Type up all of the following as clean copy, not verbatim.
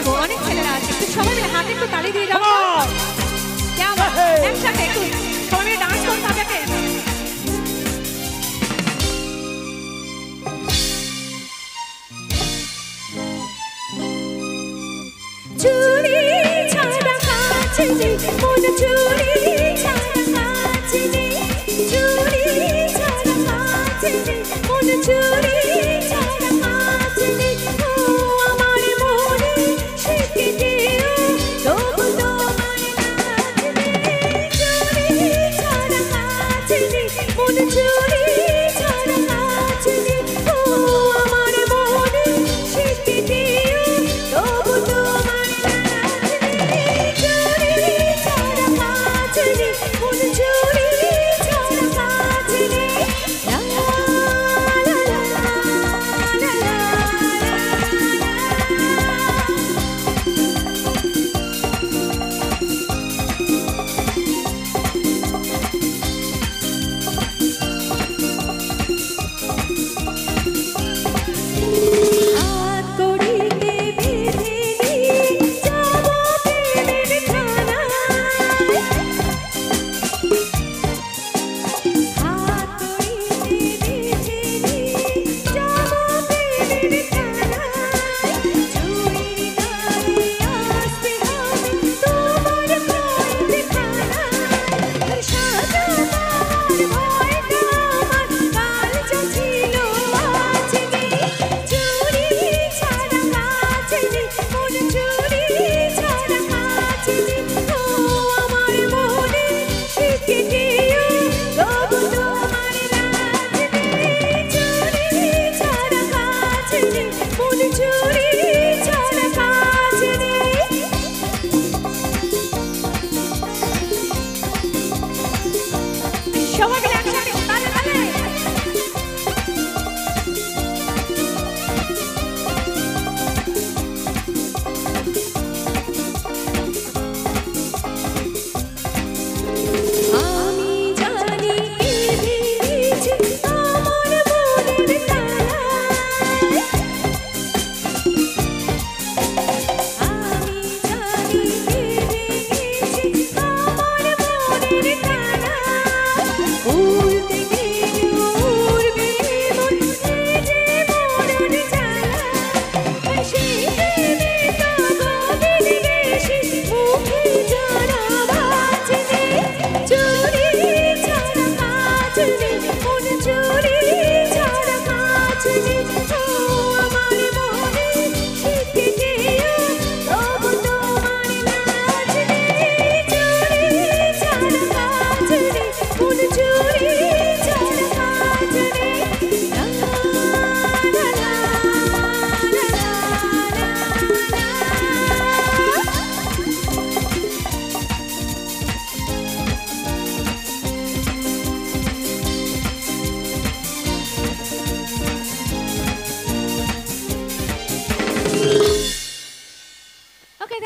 করবো, অনেক ছেলেরা আছে, একটু সবাই মিলে হাতে একটু তালি দিয়ে যাবো। একসাথে একটু সবাই মিলে ডান্স করতে হবে। চুরি ছাড়া কাছে নেই, মন চুরি ছাড়া কাছে নেই, চুরি ছাড়া কাছে নেই, মন চুরি ছাড়া কাছে নেই। ও আমার মনে শিখে দিও, তবু তোমার কাছে নেই, চুরি ছাড়া কাছে নেই, মন চুরি ছাড়া কাছে নেই। ও আমার মনে শিখে দিও, তবু তোমার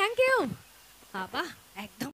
Thank you. Apa?